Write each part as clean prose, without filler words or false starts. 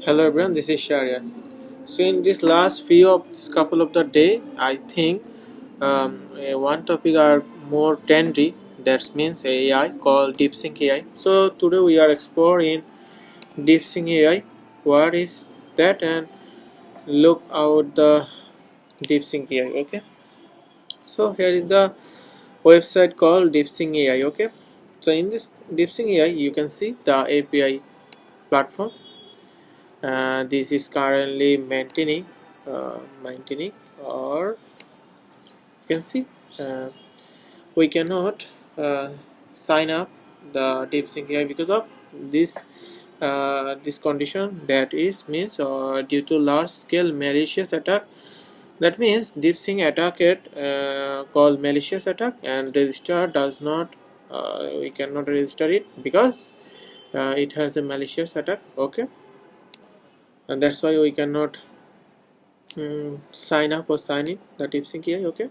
Hello everyone, this is Sharia. So in this last few of this couple of the day, I think one topic are more trendy. That means AI called DeepSeek AI. So today we are exploring DeepSeek AI. What is that? And look out the DeepSeek AI. Okay. So here is the website called DeepSeek AI. Okay. So in this DeepSeek AI, you can see the API platform. This is currently maintaining, or you can see uh, we cannot sign up the DeepSeek AI because of this condition, that is means due to large scale malicious attack. That means DeepSeek attack it called malicious attack, and register does not, we cannot register it because it has a malicious attack. Okay, and that's why we cannot sign up or sign in the DeepSeek AI. Okay,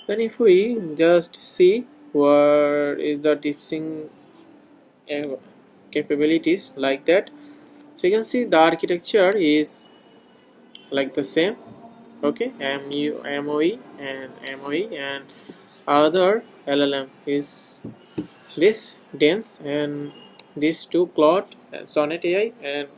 then if we just see what is the DeepSeek capabilities like that, so you can see the architecture is like the same. Okay, MOE and MOE and other LLM is this dense, and these two Claude and Sonnet AI and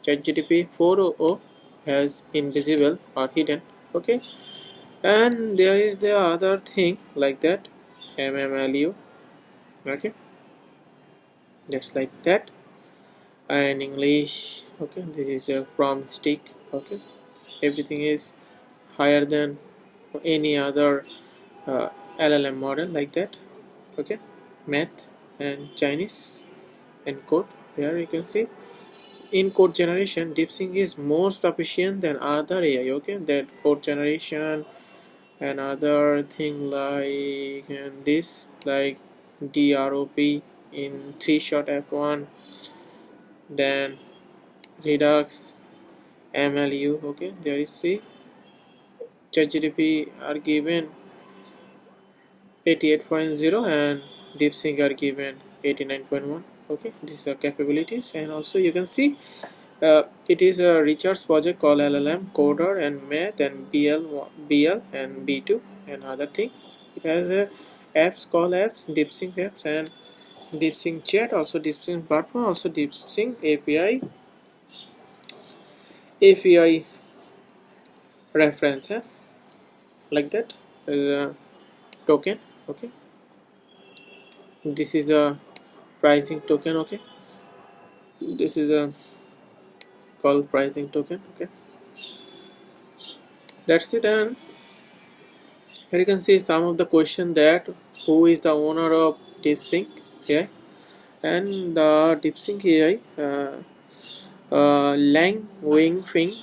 ChatGPT 4.0 has invisible or hidden. Okay, and there is the other thing like that, MMLU. Okay, just like that. And English. Okay, this is a prompt stick. Okay, everything is higher than any other uh, LLM model like that. Okay, math and Chinese and code. There you can see in code generation, DeepSeek is more sufficient than other AI. Okay, that code generation and other thing like, and this like DROP in 3 shot F1, then Redux, MLU. Okay, there is C. ChatGPT are given 88.0 and DeepSeek are given 89.1. Okay, these are capabilities, and also you can see it is a research project called LLM Coder and Math and BL and B2 and other thing. It has apps called apps, DeepSeek apps, and DeepSeek Chat, also DeepSeek platform, also DeepSeek API reference, like that. A token. Okay, this is a pricing token. Okay, this is a called pricing token. Okay, that's it. And here you can see some of the question that who is the owner of DeepSeek AI, and the DeepSeek AI, Lang Wingfing,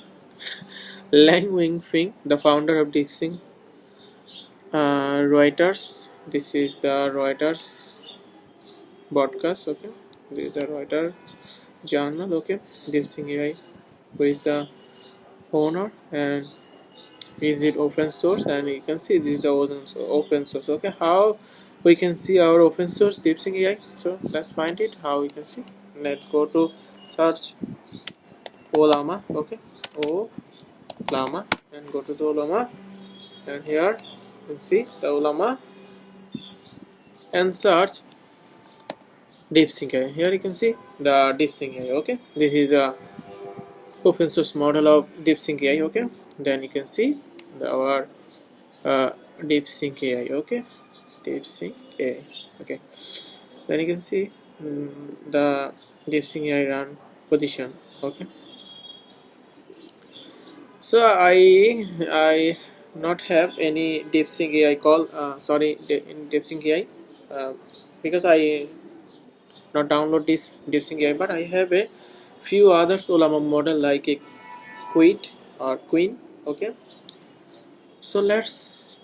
Lang Wingfing, the founder of DeepSeek. Reuters, this is the Reuters broadcast. Okay, this is the Reuters journal. Okay, DeepSeek AI, who is the owner, and is it open source, and you can see this is the open source. Okay, how we can see our open source DeepSeek AI? So let's find it how we can see. Let's go to search Olama. Okay, Olama, and go to the Olama, and here you can see the Olama and search DeepSeek AI. Here you can see the DeepSeek AI. Okay, this is a open source model of DeepSeek AI. Okay, then you can see our uh, DeepSeek AI. Okay, DeepSeek AI. Okay, then you can see the DeepSeek AI run position. Okay, so I not have any DeepSeek AI call. Sorry, in DeepSeek AI, because I not download this DeepSeek AI, but I have a few other Solama model like a Quid or Queen. Okay, so let's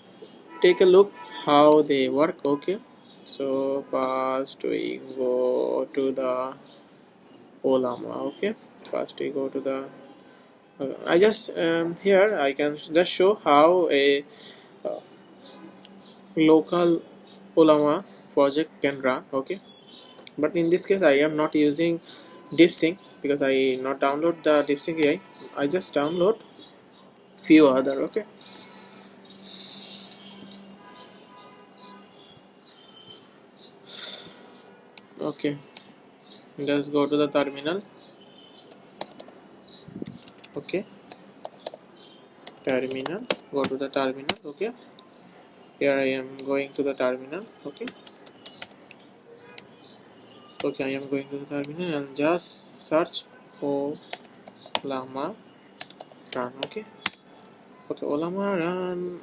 take a look how they work. Okay, so first we go to the Olama. Okay, first we go to the I just here I can just show how a uh, local Olama project can run. Okay, but in this case I am not using DeepSeek because I not download the DeepSeek AI. I just download few other. Okay, just go to the terminal. Okay, terminal, go to the terminal. Okay, here I am going to the terminal. Okay, I am going to the terminal and just search Olama run. Okay, Olama run.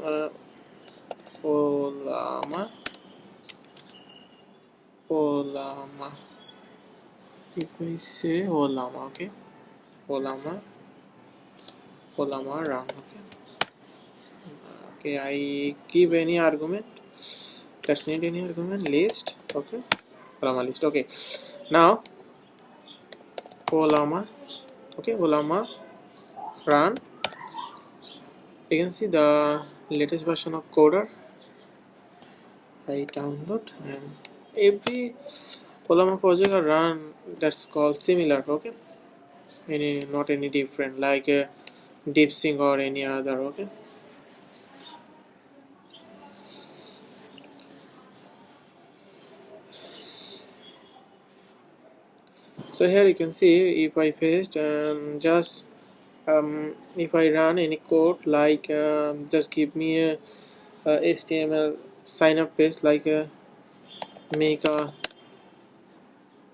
Olama. If I say Olama, okay, Olama run. Okay, I give any argument. Let's need any argument list. Okay, Olama list. Okay, now Olama. Okay, Olama run. You can see the latest version of Coder. I download and every Olama project are run that's called similar. Okay, not any different like DeepSeek or any other. Okay, so here you can see if I paste and just if I run any code like just give me a HTML sign up page like make a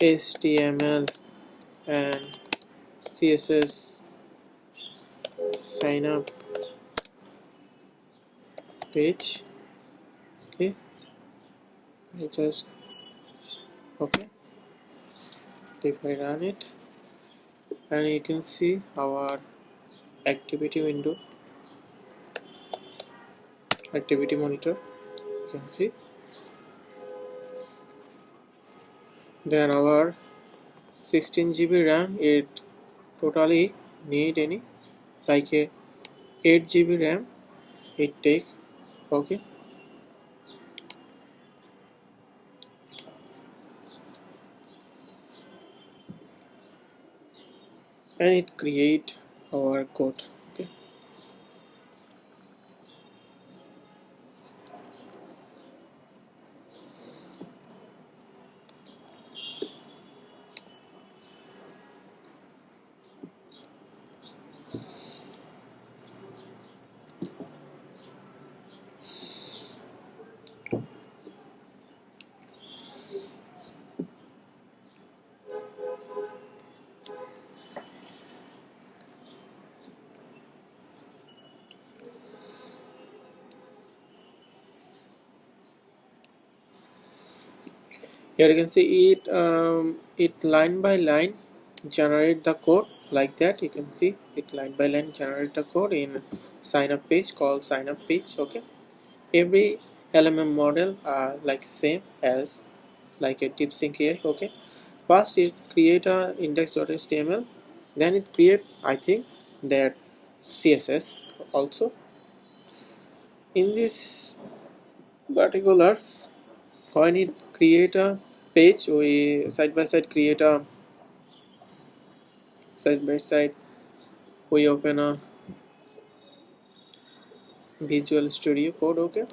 HTML and CSS sign up page. Okay, I just okay if I run it and you can see our activity window, activity monitor, you can see then our 16 GB RAM it totally need any like a 8 GB RAM it take. Okay, and it create our code. Okay, here you can see it line by line generate the code like that. You can see it line by line generate the code in sign up page called sign up page. Okay, every LMM model are like same as like a DeepSeek AI. Okay, first it create a index.html, then it create I think that CSS also. In this particular when it create a page we side by side create a side by side we open a Visual Studio Code. Okay,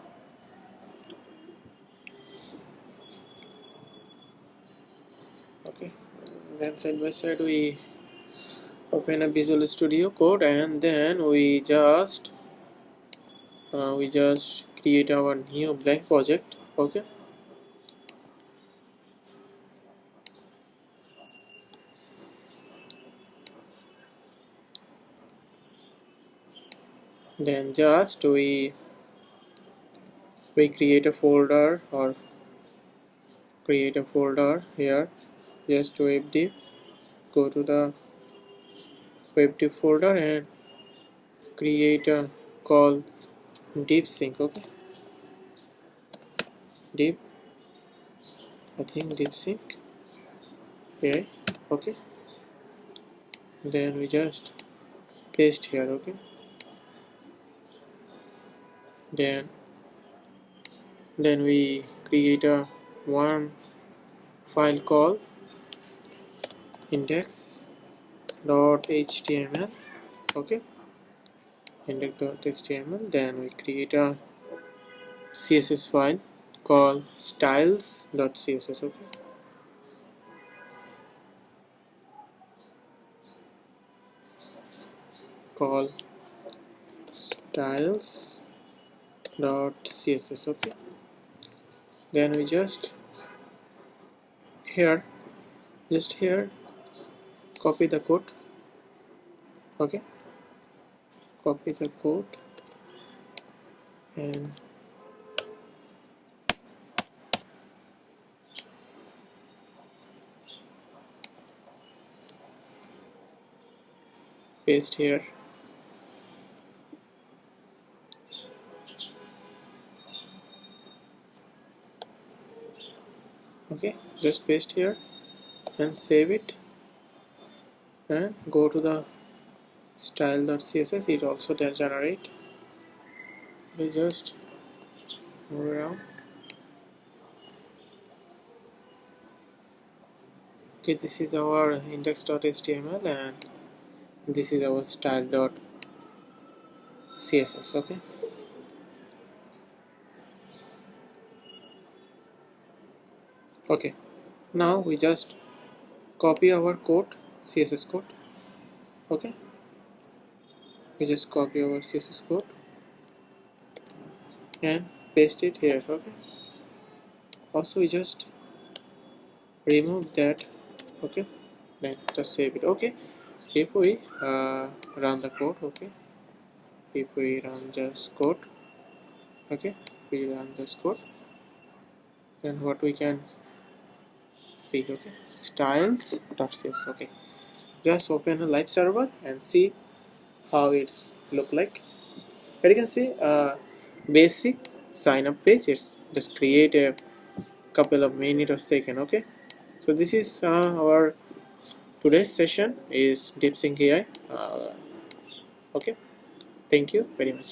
then side by side we open a Visual Studio Code and then we just create our new blank project. Okay, then just we create a folder or create a folder here, just webdev, go to the webdev folder and create a call DeepSeek. Okay, deep I think DeepSeek AI. Okay, then we just paste here. Okay, then we create a one file called index dot html. Okay, index.html. Then we create a css file called styles.css. Okay, call styles.css. Okay, then we here just here copy the code. Okay, copy the code and paste here. Okay, just paste here and save it and go to the style.css. It also does generate. We just move around. Okay, this is our index.html and this is our style.css. Okay, okay, now we just copy our code, css code. Okay, we just copy our css code and paste it here. Okay, also we just remove that. Okay, then just save it. Okay, if we run the code. Okay, if we run just code. Okay, we run this code, then what we can see. Okay, styles.css. Okay, just open a live server and see how it's look like. Here you can see basic sign up page. It's just create a couple of minutes or second. Okay, so this is our today's session is DeepSeek AI. Okay, thank you very much.